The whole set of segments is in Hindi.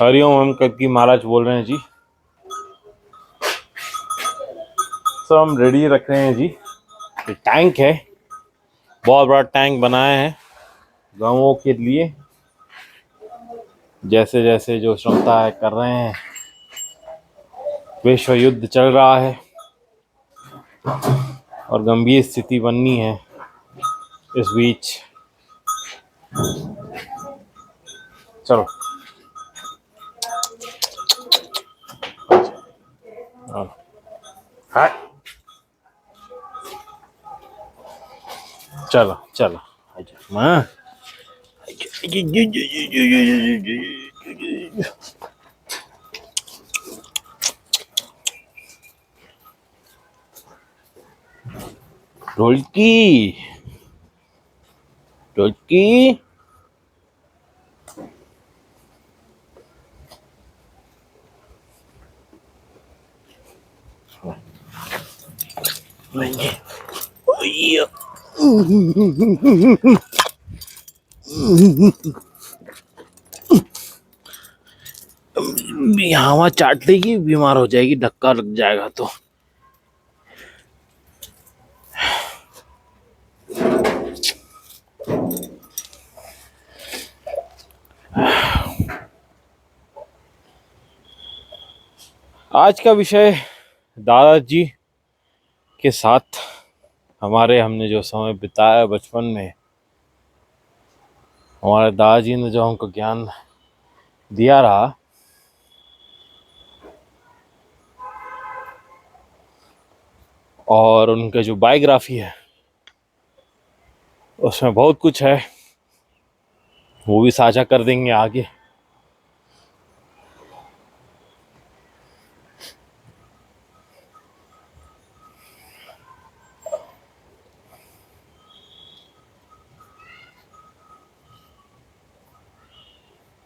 हरिओम हम कत्की महाराज बोल रहे हैं जी। सब हम रेडी रख रहे हैं जी। ये टैंक है, बहुत बड़ा टैंक बनाया है गाँवों के लिए। जैसे जैसे जो क्षमता है कर रहे हैं। विश्व युद्ध चल रहा है और गंभीर स्थिति बननी है इस बीच। चलो हाँ चलो चलो माँ ढोलकी ढोलकी हवा चाट लेगी, बीमार हो जाएगी, धक्का लग जाएगा तो। आज का विषय दादाजी के साथ हमने जो समय बिताया बचपन में। हमारे दादाजी ने जो हमको ज्ञान दिया रहा, और उनका जो बायोग्राफी है उसमें बहुत कुछ है, वो भी साझा कर देंगे आगे।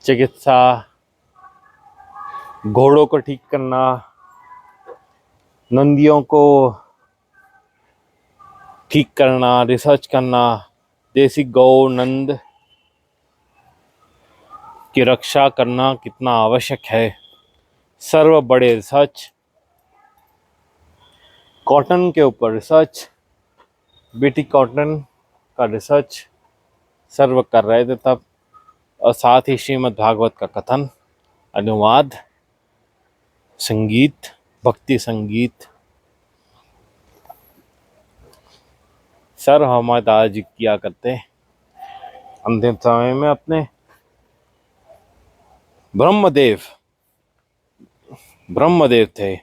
चिकित्सा, घोड़ों को ठीक करना, नंदियों को ठीक करना, रिसर्च करना, देसी गौ नंद की रक्षा करना कितना आवश्यक है। सर्व बड़े रिसर्च, कॉटन के ऊपर रिसर्च, बीटी कॉटन का रिसर्च सर्व कर रहे थे तब। और साथ ही श्रीमद् भागवत का कथन, अनुवाद, संगीत, भक्ति संगीत सर हमारे दादाजी किया करते अंतिम समय में। अपने ब्रह्मदेव थे,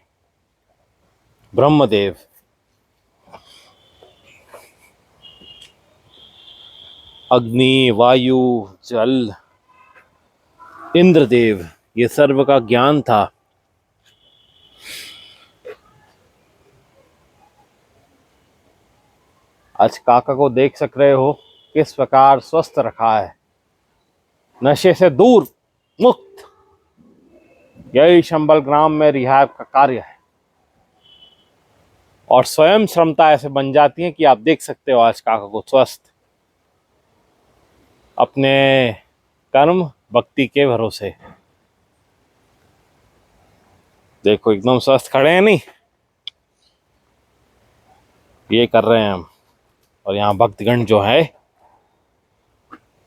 ब्रह्मदेव। अग्नि, वायु, जल, इंद्रदेव, ये सर्व का ज्ञान था। आज काका को देख सक रहे हो किस प्रकार स्वस्थ रखा है, नशे से दूर, मुक्त। यही शंबल ग्राम में रिहाब का कार्य है। और स्वयं क्षमता ऐसे बन जाती है कि आप देख सकते हो आज काका को स्वस्थ, अपने कर्म भक्ति के भरोसे। देखो एकदम स्वस्थ खड़े हैं, नहीं ये कर रहे हैं हम। और यहाँ भक्तगण जो है,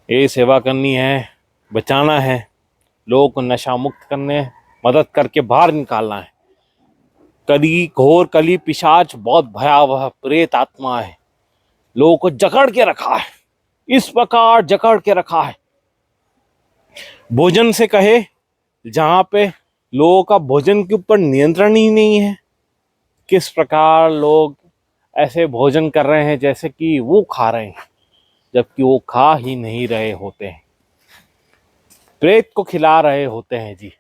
ये सेवा करनी है, बचाना है, लोगों को नशा मुक्त करने, मदद करके बाहर निकालना है। घोर कली पिशाच बहुत भयावह प्रेत आत्मा है, लोगों को जकड़ के रखा है, इस प्रकार जकड़ के रखा है। भोजन से कहे, जहां पे लोगों का भोजन के ऊपर नियंत्रण ही नहीं है। किस प्रकार लोग ऐसे भोजन कर रहे हैं जैसे कि वो खा रहे हैं, जबकि वो खा ही नहीं रहे होते हैं, प्रेत को खिला रहे होते हैं जी।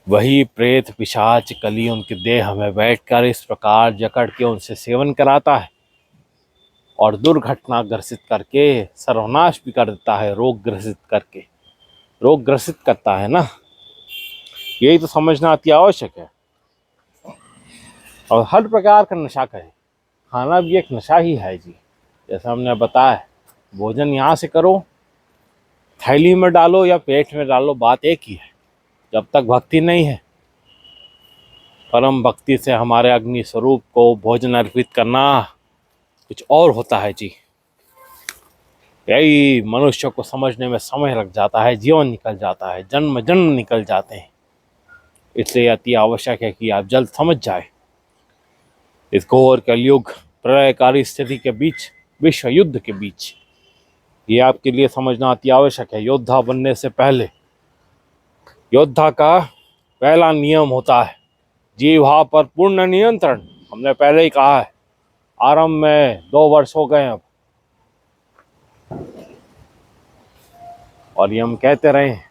वही प्रेत पिशाच कली उनके देह में बैठकर इस प्रकार जकड़ के उनसे सेवन कराता है और दुर्घटना ग्रसित करके सर्वनाश भी कर देता है। रोग ग्रसित करके, रोग ग्रसित करता है ना, यही तो समझना अति आवश्यक है। और हर प्रकार का नशा करें, खाना भी एक नशा ही है जी। जैसा हमने बताया, भोजन यहाँ से करो, थैली में डालो या पेट में डालो, बात एक ही है। जब तक भक्ति नहीं है, परम भक्ति से हमारे अग्नि स्वरूप को भोजन अर्पित करना कुछ और होता है जी। यही मनुष्य को समझने में समय लग जाता है, जीवन निकल जाता है, जन्म जन्म निकल जाते हैं। इसलिए अति आवश्यक है कि आप जल्द समझ जाए। इस घोर कलयुग प्रलयकारी स्थिति के बीच, विश्व युद्ध के बीच, ये आपके लिए समझना अति आवश्यक है। योद्धा बनने से पहले योद्धा का पहला नियम होता है जीवा पर पूर्ण नियंत्रण। हमने पहले ही कहा है, आरंभ में 2 वर्ष हो गए अब, और ये हम कहते रहे हैं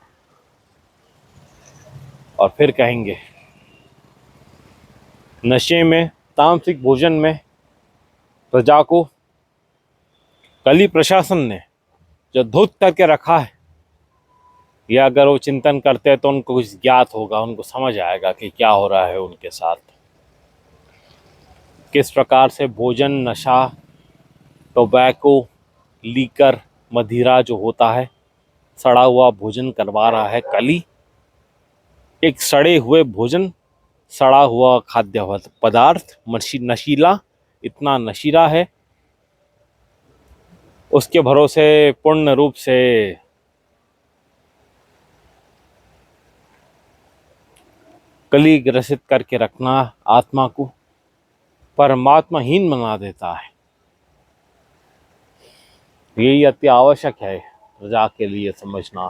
और फिर कहेंगे। नशे में, तामसिक भोजन में प्रजा को कली प्रशासन ने जो धुत करके रखा है, या अगर वो चिंतन करते हैं तो उनको कुछ ज्ञात होगा, उनको समझ आएगा कि क्या हो रहा है उनके साथ। किस प्रकार से भोजन, नशा, टोबैको, लीकर, मदिरा जो होता है, सड़ा हुआ भोजन करवा रहा है कली। एक सड़े हुए भोजन, सड़ा हुआ खाद्य पदार्थ नशीला, इतना नशीला है, उसके भरोसे पूर्ण रूप से कली ग्रसित करके रखना आत्मा को परमात्माहीन बना देता है। यही अति आवश्यक है प्रजा के लिए समझना,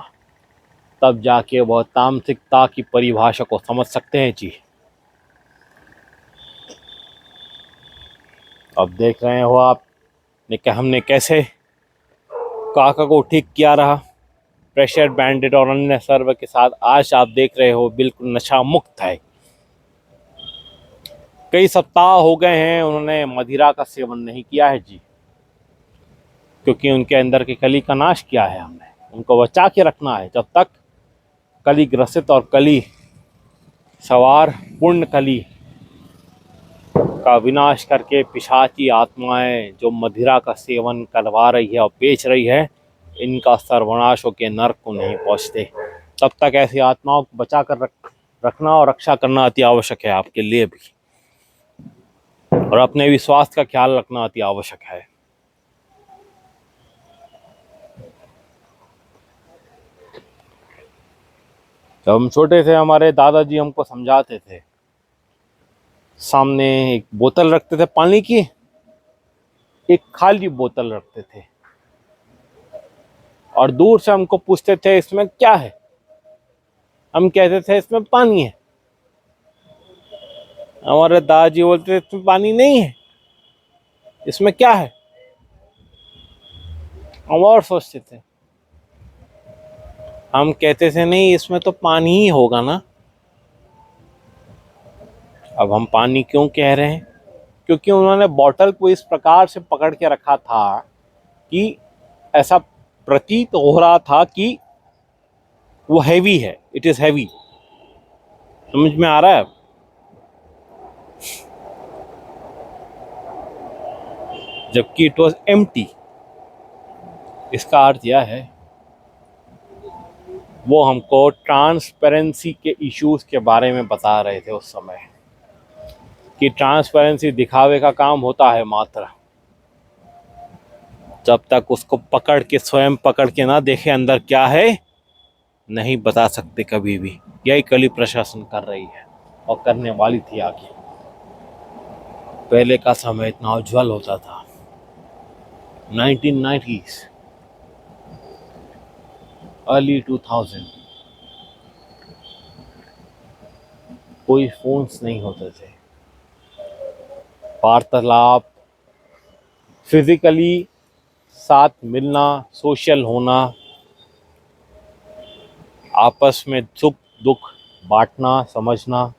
तब जाके वह तामसिकता की परिभाषा को समझ सकते हैं जी। अब देख रहे हो आप हमने कैसे काका को ठीक किया रहा प्रेशर बैंडेड और अन्य सर्व के साथ। आज आप देख रहे हो बिल्कुल नशा मुक्त है। कई सप्ताह हो गए हैं उन्होंने मदिरा का सेवन नहीं किया है जी, क्योंकि उनके अंदर की कली का नाश किया है हमने। उनको बचा के रखना है जब तक कली ग्रसित और कली सवार पूर्ण कली का विनाश करके पिशाची आत्माएं जो मदिरा का सेवन करवा रही है और बेच रही है, इनका सर्वनाश होकर नरक को नहीं पहुंचते। तब तक ऐसी आत्माओं को बचा कर रखना और रक्षा करना अति आवश्यक है आपके लिए भी, और अपने भी स्वास्थ्य का ख्याल रखना अति आवश्यक है। जब हम छोटे थे, हमारे दादाजी हमको समझाते थे, सामने एक बोतल रखते थे पानी की, एक खाली बोतल रखते थे, और दूर से हमको पूछते थे इसमें क्या है। हम कहते थे इसमें पानी है। हमारे दादाजी बोलते थे इसमें पानी नहीं है, इसमें क्या है। हम और सोचते थे, हम कहते थे नहीं इसमें तो पानी ही होगा ना। अब हम पानी क्यों कह रहे हैं? क्योंकि उन्होंने बोतल को इस प्रकार से पकड़ के रखा था कि ऐसा प्रतीत हो रहा था कि वो हैवी है, इट इज हैवी। समझ में आ रहा है? जबकि इट वॉज एम्प्टी। इसका अर्थ यह है, वो हमको ट्रांसपेरेंसी के इश्यूज के बारे में बता रहे थे उस समय, कि ट्रांसपेरेंसी दिखावे का काम होता है मात्र। जब तक उसको पकड़ के, स्वयं पकड़ के ना देखे अंदर क्या है, नहीं बता सकते कभी भी। यही कली प्रशासन कर रही है और करने वाली थी आगे। पहले का समय इतना उज्जवल होता था, 1990s, अर्ली 2000। कोई फोन्स नहीं होते थे, वार्तालाप, फिजिकली साथ मिलना, सोशल होना, आपस में सुख दुख बांटना, समझना।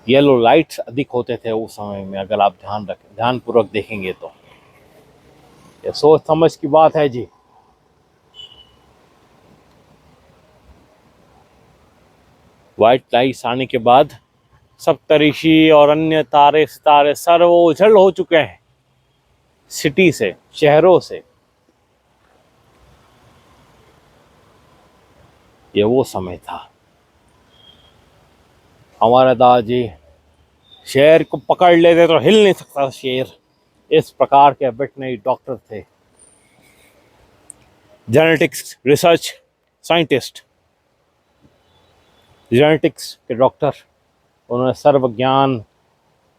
येलो लाइट्स अधिक होते थे उस समय में, अगर आप ध्यानपूर्वक देखेंगे तो। ये सोच समझ की बात है जी। व्हाइट लाइट्स आने के बाद सप्तऋषि और अन्य तारे सितारे सर्व ओझल हो चुके हैं सिटी से, शहरों से। ये वो समय था। हमारे दादाजी शेर को पकड़ लेते तो हिल नहीं सकता शेर, इस प्रकार के वेटनरी डॉक्टर थे, जेनेटिक्स रिसर्च साइंटिस्ट, जेनेटिक्स के डॉक्टर। उन्होंने सर्व ज्ञान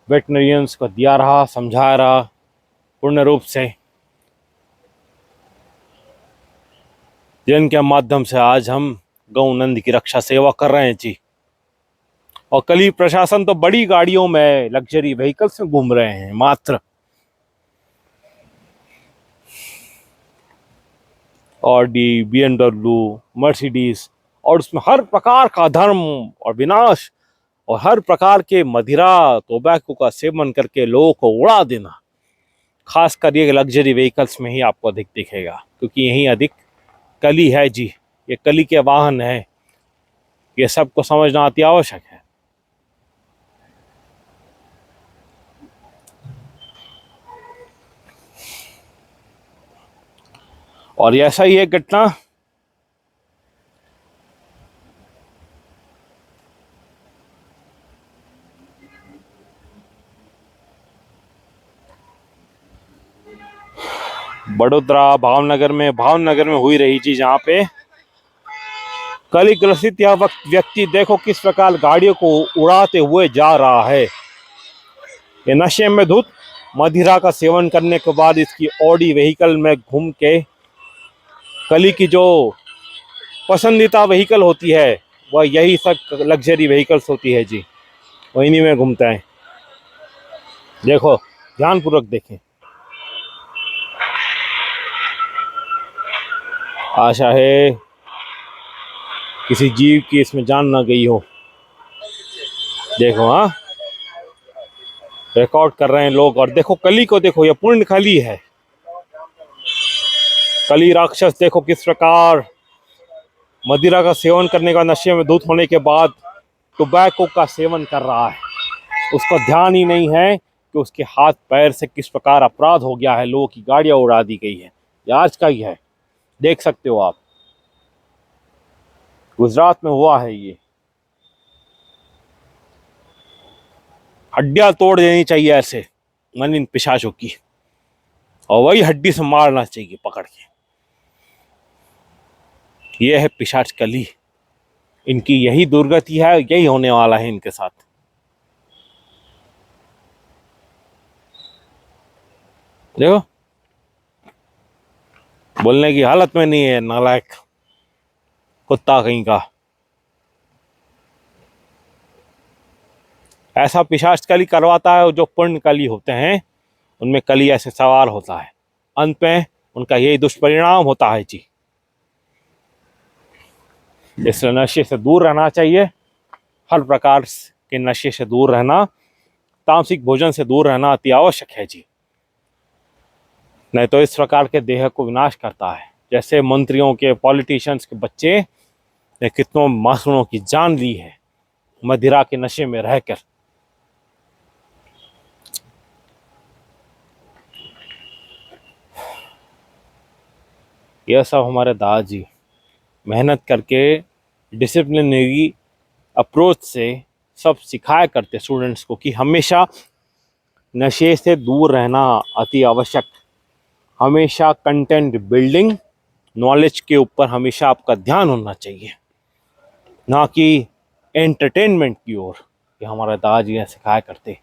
वेटनरियंस को दिया रहा, समझाया रहा पूर्ण रूप से, जिनके माध्यम से आज हम गौ नंद की रक्षा सेवा कर रहे हैं जी। और कली प्रशासन तो बड़ी गाड़ियों में, लग्जरी व्हीकल्स में घूम रहे हैं मात्र, ऑडी, BMW, मर्सिडीज, और उसमें हर प्रकार का धर्म और विनाश और हर प्रकार के मदिरा टोबैको का सेवन करके लोगों को उड़ा देना, खासकर ये लग्जरी व्हीकल्स में ही आपको अधिक दिखेगा, क्योंकि यही अधिक कली है जी। ये कली के वाहन है, ये सबको समझना अति आवश्यक है। और ऐसा ही एक घटना बड़ोदरा भावनगर में हुई रही थी, जहां पे कली ग्रसित यह व्यक्ति देखो किस प्रकार गाड़ियों को उड़ाते हुए जा रहा है। ये नशे में धुत मदिरा का सेवन करने के बाद इसकी ऑडी व्हीकल में घूम के, कली की जो पसंदीदा व्हीकल होती है वह यही सब लग्जरी व्हीकल्स होती है जी, वही में घूमता है। देखो, ध्यानपूर्वक देखें। आशा है किसी जीव की इसमें जान ना गई हो। देखो, हाँ, रिकॉर्ड कर रहे हैं लोग। और देखो कली को, देखो ये पूर्ण कली है। कली राक्षस देखो किस प्रकार मदिरा का सेवन करने का, नशे में धुत होने के बाद टोबैको का सेवन कर रहा है। उसको ध्यान ही नहीं है कि उसके हाथ पैर से किस प्रकार अपराध हो गया है, लोगों की गाड़ियां उड़ा दी गई है। ये आज का ही है, देख सकते हो आप, गुजरात में हुआ है ये। हड्डियां तोड़ देनी चाहिए ऐसे मन इन पिशाचों की, और वही हड्डी से मारना चाहिए पकड़ के। ये है पिशाच कली, इनकी यही दुर्गति है, यही होने वाला है इनके साथ। देखो, बोलने की हालत में नहीं है, नालायक कुत्ता कहीं का। ऐसा पिशाच कली करवाता है, जो पूर्ण कली होते हैं उनमें कली ऐसे सवार होता है, अंत में उनका यही दुष्परिणाम होता है जी। इसलिए नशे से दूर रहना चाहिए, हर प्रकार के नशे से दूर रहना, तामसिक भोजन से दूर रहना अति आवश्यक है जी। नहीं तो इस प्रकार के देह को विनाश करता है। जैसे मंत्रियों के, पॉलिटिशियंस के बच्चे ने कितनों मासूमों की जान ली है मदिरा के नशे में रहकर। यह सब हमारे दादाजी मेहनत करके डिसिप्लिनरी अप्रोच से सब सिखाया करते स्टूडेंट्स को कि हमेशा नशे से दूर रहना अति आवश्यक, हमेशा कंटेंट बिल्डिंग, नॉलेज के ऊपर हमेशा आपका ध्यान होना चाहिए, ना कि एंटरटेनमेंट की ओर। ये हमारे दादाजी सिखाया करते।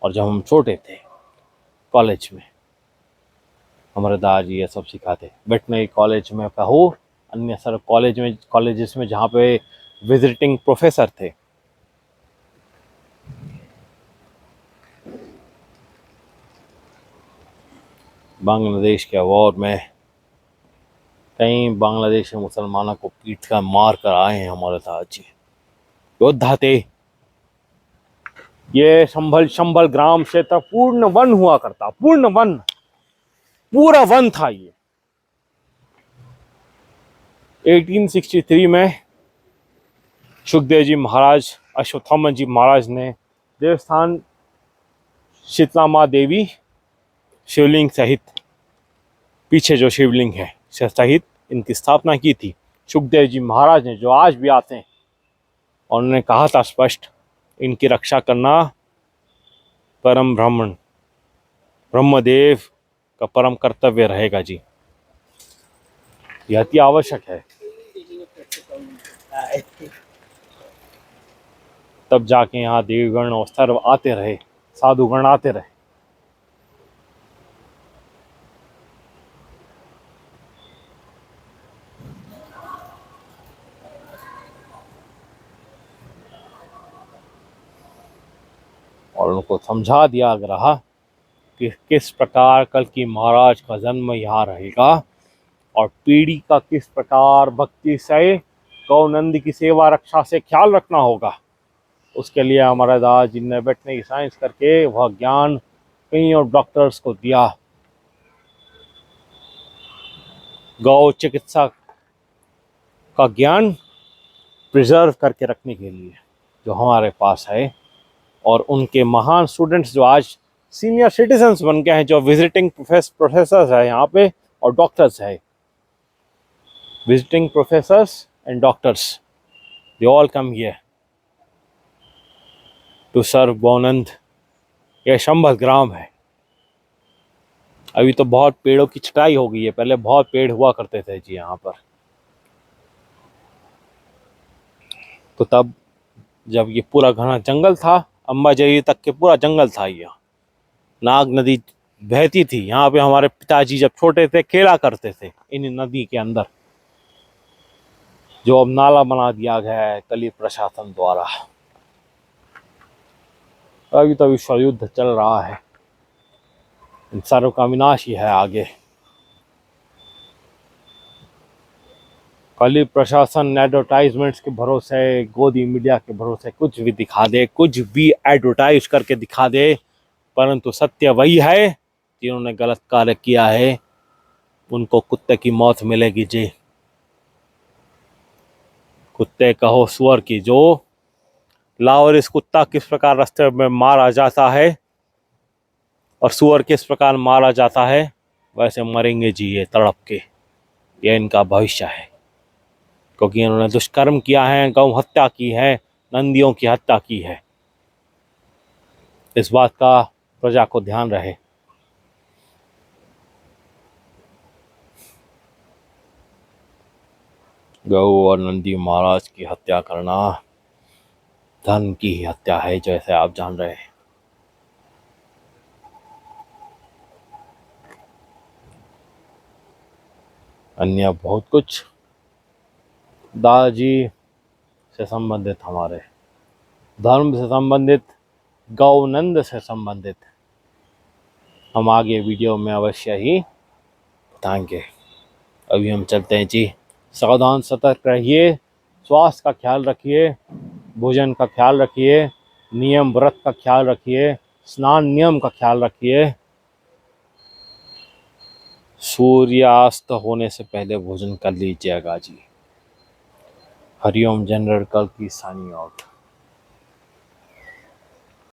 और जब हम छोटे थे कॉलेज में, हमारे दादाजी ये सब सिखाते। वेटनरी कॉलेज में कहो, अन्य सर कॉलेजेस में जहाँ पे विजिटिंग प्रोफेसर थे, बांग्लादेश के वॉर में कई बांग्लादेशी मुसलमानों को पीट कर मार कर आए हैं हमारे दादाजी, योद्धा थे। ये संभल ग्राम क्षेत्र पूर्ण वन हुआ करता, पूर्ण वन, पूरा वन था ये। 1863 में सुखदेव जी महाराज, अश्वत्थामा जी महाराज ने देवस्थान शीतला माँ देवी शिवलिंग सहित, पीछे जो शिवलिंग है सहित, इनकी स्थापना की थी सुखदेव जी महाराज ने, जो आज भी आते हैं, और उन्होंने कहा था स्पष्ट, इनकी रक्षा करना परम ब्रह्मदेव का परम कर्तव्य रहेगा जी। यह अति आवश्यक है, तब जाके यहाँ देवगण और सर्व आते रहे, साधुगण आते रहे। और उनको समझा दिया रहा कि किस प्रकार कल की महाराज का जन्म यहाँ रहेगा, और पीढ़ी का किस प्रकार भक्ति से गौनंद की सेवा रक्षा से ख्याल रखना होगा। उसके लिए हमारे दास जी ने बैठने की साइंस करके वह ज्ञान कई और डॉक्टर्स को दिया। गौ चिकित्सा का ज्ञान प्रिजर्व करके रखने के लिए जो हमारे पास है, और उनके महान स्टूडेंट्स जो आज सीनियर सिटीजन्स बन गए हैं, जो विजिटिंग प्रोफेसर्स है यहाँ पे और डॉक्टर्स है, visiting professors and doctors, they all come here to serve गौनंद। यह शंभर ग्राम है। अभी तो बहुत पेड़ों की छटाई हो गई है, पहले बहुत पेड़ हुआ करते थे जी यहाँ पर। तो तब जब ये पूरा घना जंगल था, अंबाजरी तक के पूरा जंगल था, यहाँ नाग नदी बहती थी। यहाँ पे हमारे पिताजी जब छोटे थे खेला करते थे इन नदी के अंदर, जो अब नाला बना दिया गया है कली प्रशासन द्वारा। अभी तो विश्व युद्ध चल रहा है, इन सारों का विनाश ही है आगे। कली प्रशासन एडवर्टाइजमेंट्स के भरोसे, गोदी मीडिया के भरोसे कुछ भी दिखा दे, कुछ भी एडवर्टाइज करके दिखा दे, परंतु सत्य वही है, जिन्होंने गलत कार्य किया है उनको कुत्ते की मौत मिलेगी जी। कुत्ते कहो सुअर की, जो लाहौर इस कुत्ता किस प्रकार रास्ते में मारा जाता है और सुअर किस प्रकार मारा जाता है, वैसे मरेंगे जी ये तड़प के। यह इनका भविष्य है, क्योंकि इन्होंने दुष्कर्म किया है, गौ हत्या की है, नंदियों की हत्या की है। इस बात का प्रजा को ध्यान रहे। गौ और नंदी महाराज की हत्या करना धन की ही हत्या है, जैसे आप जान रहे हैं। अन्य बहुत कुछ दादाजी से संबंधित, हमारे धर्म से संबंधित, गौनंद से संबंधित हम आगे वीडियो में अवश्य ही बताएंगे। अभी हम चलते हैं जी। सावधान सतर्क रहिए, स्वास्थ्य का ख्याल रखिए, भोजन का ख्याल रखिए, नियम व्रत का ख्याल रखिए, स्नान नियम का ख्याल रखिए। सूर्यास्त होने से पहले भोजन कर लीजिएगा जी। हरिओम जनरल कल की साइनिंग आउट।